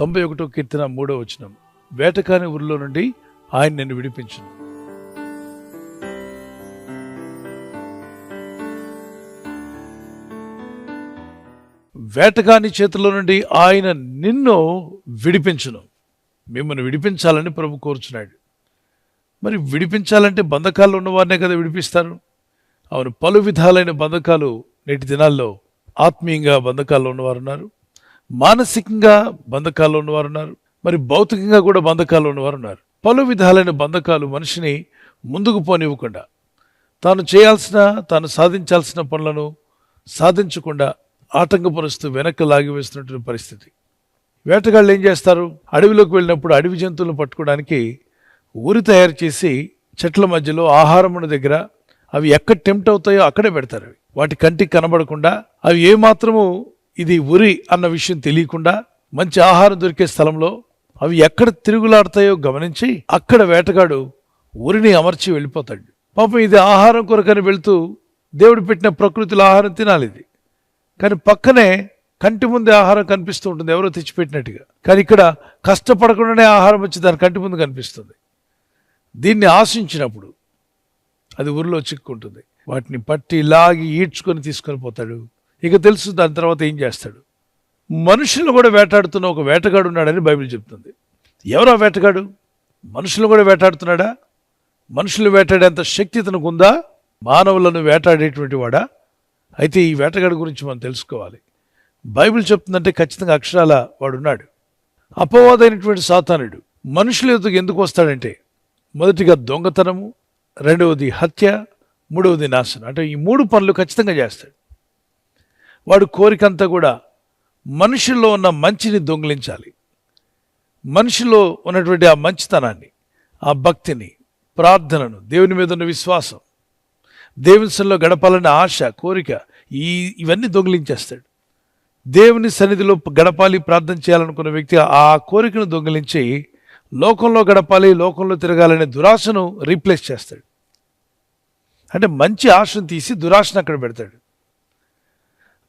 91వ కీర్తన 3వ వచనం, వేటకాని ఊరిలో నుండి ఆయన నిన్ను విడిపించును. వేటగాని చేతిలో నుండి ఆయన నిన్ను విడిపించును. మిమ్మల్ని విడిపించాలని ప్రభు కోరుచున్నాడు. మరి విడిపించాలంటే బంధకాల్లో ఉన్నవారినే కదా విడిపిస్తారు. అవును, పలు విధాలైన బంధకాలు నేటి దినాల్లో, ఆత్మీయంగా బంధకాల్లో ఉన్నవారు ఉన్నారు, మానసికంగా బంధకాల్లో ఉన్నవారు ఉన్నారు, మరి భౌతికంగా కూడా బంధకాల్లో ఉన్నవారు ఉన్నారు. పలు విధాలైన బంధకాలు మనిషిని ముందుకు పోనివ్వకుండా, తాను సాధించాల్సిన పనులను సాధించకుండా ఆటంకపరుస్తూ వెనక్కి లాగివేస్తున్నటువంటి పరిస్థితి. వేటగాళ్ళు ఏం చేస్తారు? అడవిలోకి వెళ్ళినప్పుడు అడవి జంతువులను పట్టుకోవడానికి ఊరి తయారు చేసి చెట్ల మధ్యలో ఆహారమున దగ్గర అవి ఎక్కడ టెంప్ట్ అవుతాయో అక్కడే పెడతారు. వాటి కంటికి కనబడకుండా, అవి ఏమాత్రము ఇది ఉరి అన్న విషయం తెలియకుండా మంచి ఆహారం దొరికే స్థలంలో అవి ఎక్కడ తిరుగులాడతాయో గమనించి అక్కడ వేటగాడు ఉరిని అమర్చి వెళ్ళిపోతాడు. పాపం ఇది ఆహారం కొరకని వెళ్తూ దేవుడు పెట్టిన ప్రకృతిలో ఆహారం తినాలి ఇది, కానీ పక్కనే కంటి ముందే ఆహారం కనిపిస్తూ ఉంటుంది, ఎవరో తెచ్చిపెట్టినట్టుగా. కానీ ఇక్కడ కష్టపడకుండానే ఆహారం వచ్చి దాని కంటి ముందు కనిపిస్తుంది. దీన్ని ఆశించినప్పుడు అది ఊరిలో చిక్కుంటుంది. వాటిని పట్టి లాగి ఈడ్చుకొని తీసుకొని పోతాడు. ఇక తెలుసు దాని తర్వాత ఏం చేస్తాడు. మనుషులు కూడా వేటాడుతున్న ఒక వేటగాడు ఉన్నాడని బైబిల్ చెప్తుంది. ఎవరా వేటగాడు? మనుషులు కూడా వేటాడుతున్నాడా? మనుషులు వేటాడేంత శక్తి తనకు ఉందా? మానవులను వేటాడేటువంటి వాడా? అయితే ఈ వేటగాడి గురించి మనం తెలుసుకోవాలి. బైబిల్ చెప్తుందంటే ఖచ్చితంగా అక్షరాల వాడున్నాడు. అపవాదైనటువంటి సాతానుడు మనుషుల ఎదుగు ఎందుకు వస్తాడంటే, మొదటిగా దొంగతనము, రెండవది హత్య, మూడవది నాశనం. అంటే ఈ 3 పనులు ఖచ్చితంగా చేస్తాడు. వాడు కోరికంతా కూడా మనుషుల్లో ఉన్న మంచిని దొంగిలించాలి. మనిషిలో ఉన్నటువంటి ఆ మంచితనాన్ని, ఆ భక్తిని, ప్రార్థనను, దేవుని మీద ఉన్న విశ్వాసం, దేవుని సన్నిధిలో గడపాలన్న ఆశ, కోరిక, ఇవన్నీ దొంగిలించేస్తాడు. దేవుని సన్నిధిలో గడపాలి, ప్రార్థన చేయాలనుకున్న వ్యక్తి ఆ కోరికను దొంగిలించి లోకంలో గడపాలి, లోకంలో తిరగాలనే దురాశను రీప్లేస్ చేస్తాడు. అంటే మంచి ఆశను తీసి దురాశను అక్కడ పెడతాడు.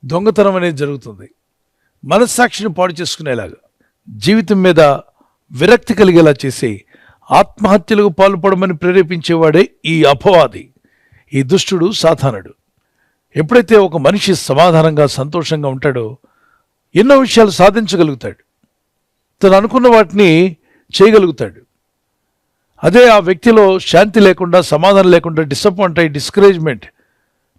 దొంగతనం అనేది జరుగుతుంది. మనస్సాక్షిని పాడు చేసుకునేలాగా, జీవితం మీద విరక్తి కలిగేలా చేసి ఆత్మహత్యలకు పాల్పడమని ప్రేరేపించేవాడే ఈ అపవాది, ఈ దుష్టుడు, సాతానుడు. ఎప్పుడైతే ఒక మనిషి సమాధానంగా, సంతోషంగా ఉంటాడో ఎన్నో విషయాలు సాధించగలుగుతాడు, తను అనుకున్న వాటిని చేయగలుగుతాడు. అదే ఆ వ్యక్తిలో శాంతి లేకుండా, సమాధానం లేకుండా, డిసప్పాయింట్ అయ్యి, డిస్కరేజ్మెంట్,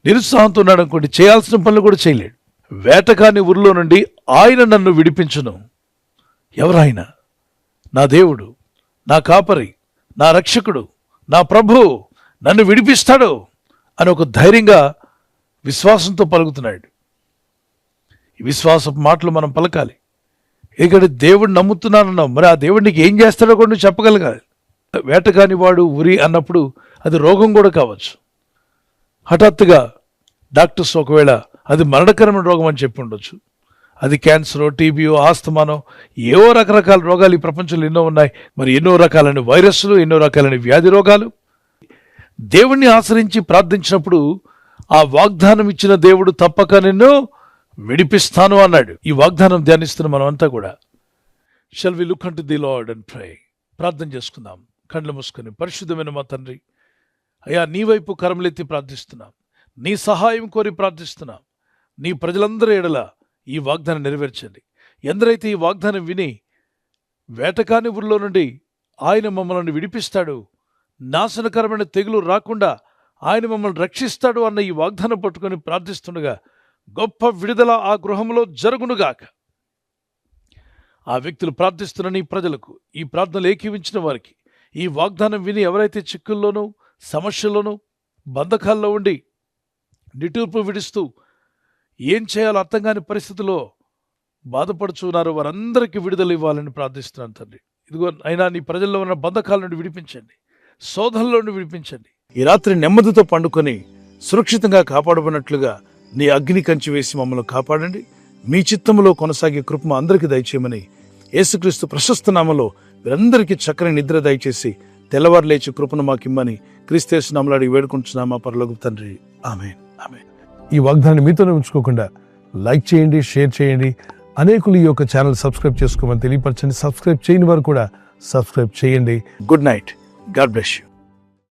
నిరుత్సాహంతో ఉన్నాడు అనుకోండి, చేయాల్సిన పనులు కూడా చేయలేడు. వేటకాని ఊరిలో నుండి ఆయన నన్ను విడిపించును. ఎవరాయన? నా దేవుడు, నా కాపరి, నా రక్షకుడు, నా ప్రభువు నన్ను విడిపిస్తాడు అని ఒక ధైర్యంగా, విశ్వాసంతో పలుకుతున్నాడు. ఈ విశ్వాసపు మాటలు మనం పలకాలి. ఇక్కడ దేవుడు నమ్ముతున్నానన్నావు, మరి ఆ దేవుడు నీకు ఏం చేస్తాడో కూడా నువ్వు చెప్పగలగాలి. వేటగాని వాడు ఉరి అన్నప్పుడు అది రోగం కూడా కావచ్చు. హఠాత్తుగా డాక్టర్స్ ఒకవేళ అది మరణకరమైన రోగం అని చెప్పి ఉండొచ్చు. అది క్యాన్సరో, టీబీయో, ఆస్తమానో, ఏవో రకరకాల రోగాలు ఈ ప్రపంచంలో ఎన్నో ఉన్నాయి. మరి ఎన్నో రకాలైన వైరస్లు, ఎన్నో రకాలైన వ్యాధి రోగాలు. దేవుణ్ణి ఆశ్రయించి ప్రార్థించినప్పుడు ఆ వాగ్దానం ఇచ్చిన దేవుడు తప్పక నిన్ను విడిపిస్తాను అన్నాడు. ఈ వాగ్దానం ధ్యానిస్తున్న మనమంతా కూడా shall we look unto the lord and pray. ప్రార్థన చేసుకుందాం కళ్ళు మూసుకొని. పరిశుద్ధమైన మా తండ్రి, అయ్యా నీ వైపు కరములెత్తి ప్రార్థిస్తున్నాం, నీ సహాయం కోరి ప్రార్థిస్తున్నాం. నీ ప్రజలందరి ఎడల ఈ వాగ్దానం నెరవేర్చండి. ఎందరైతే ఈ వాగ్దానం విని వేటకాని ఊరిలో నుండి ఆయన మమ్మల్ని విడిపిస్తాడు, నాశనకరమైన తెగులు రాకుండా ఆయన మమ్మల్ని రక్షిస్తాడు అన్న ఈ వాగ్దానం పట్టుకొని ప్రార్థిస్తుండగా గొప్ప విడుదల ఆ గృహంలో జరుగునుగాక. ఆ వ్యక్తులు ప్రార్థిస్తున్న నీ ప్రజలకు, ఈ ప్రార్థనలు ఏకీవించిన వారికి, ఈ వాగ్దానం విని ఎవరైతే చిక్కుల్లోనూ, సమస్యల్లోనూ, బంధకాల్లో ఉండి నిట్టూర్పు విడుస్తూ ఏం చేయాలో అర్థం కాని పరిస్థితిలో బాధపడుచున్నారో వారందరికీ విడుదల ఇవ్వాలని ప్రార్థిస్తున్నాను తండ్రి. ఇదిగో అయినా నీ ప్రజల్లో ఉన్న బంధకాల నుండి విడిపించండి, శోధనలో నుండి విడిపించండి. ఈ రాత్రి నెమ్మదితో పండుకొని సురక్షితంగా కాపాడబడినట్లుగా నీ అగ్ని కంచి వేసి మమ్మల్ని కాపాడండి. మీ చిత్తములో కొనసాగే కృప అందరికీ దయచేయమని యేసుక్రీస్తు ప్రశస్త నామములో వీరందరికీ చక్కని నిద్ర దయచేసి తెల్లవారు లేచి కృపను మాకిమ్మని క్రీస్తు నామములో అడిగి వేడుకుంటున్నామా పరలోకపు తండ్రి. ఆమేన్, ఆమేన్. ఈ వాగ్దానాన్ని మీతోనే ఉంచుకోకుండా లైక్ చేయండి, షేర్ చేయండి, అనేకులు ఈ యొక్క ఛానల్ సబ్స్క్రైబ్ చేసుకోమని తెలియపరచండి. సబ్స్క్రైబ్ చేయని వారు కూడా సబ్స్క్రైబ్ చేయండి. Good night. God bless you.